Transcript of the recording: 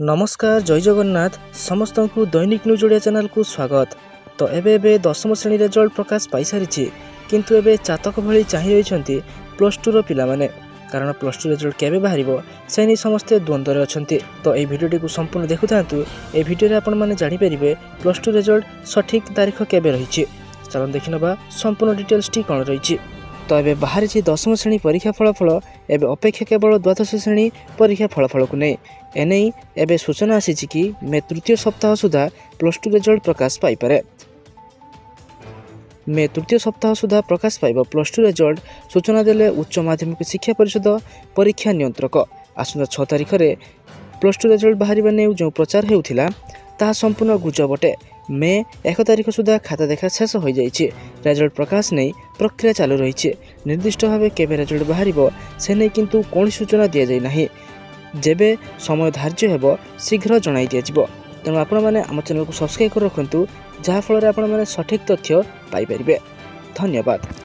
नमस्कार जय जगन्नाथ समस्त को दैनिक न्यूज ओडिया चैनल को स्वागत। तो एबे दशम श्रेणी रिजल्ट प्रकाश पाई सारी किंतु एबे चातक भली चाहि रही प्लस टू रो पिला माने कारण प्लस टू रिजल्ट केबे बाहरिबो से नहीं समस्ते द्वंद्व रे अछंती। तो ये भिडियोटी को संपूर्ण देखु थांतु। ए भिडियो रे आपण माने जानि परिबे प्लस टू रिजल्ट सठिक तारीख केबे रहिछि। चलन देखिनबा संपूर्ण डिटेल्स टी कोन रहिछि। तो एबे बाहरी दशम श्रेणी परीक्षा फलाफल एबे अपेक्षा केवल द्वादश श्रेणी परीक्षा फलाफल को नहीं एने एबे सूचना आसी कि मे तृतीय सप्ताह सुधा प्लस टू रिजल्ट प्रकाश पाई पारे। मे तृतीय सप्ताह सुधा प्रकाश पाइब प्लस टू रिजल्ट सूचना देले उच्च माध्यमिक शिक्षा परिषद परीक्षा नियंत्रक। आसंता 6 तारिख में प्लस टू रिजल्ट बाहर जो प्रचार होउथिला ताहा संपूर्ण गुजब अटे। मे 1 तारिख सुधा खाता देखा शेष हो जाइए। रिजल्ट प्रकाश नहीं प्रक्रिया चालू रही। निर्दिष्ट भाव केबे रिजल्ट बाहर से नहीं किंतु कौन सूचना दि जाए ना। जेबे समय धार्य हेबो शीघ्र जणाई दिया जिवो। तेणु आपण माने आम चैनल को सब्सक्राइब कर रखंतु जहाँ फल आपण माने सठिक तथ्य पाई परिबे। धन्यवाद।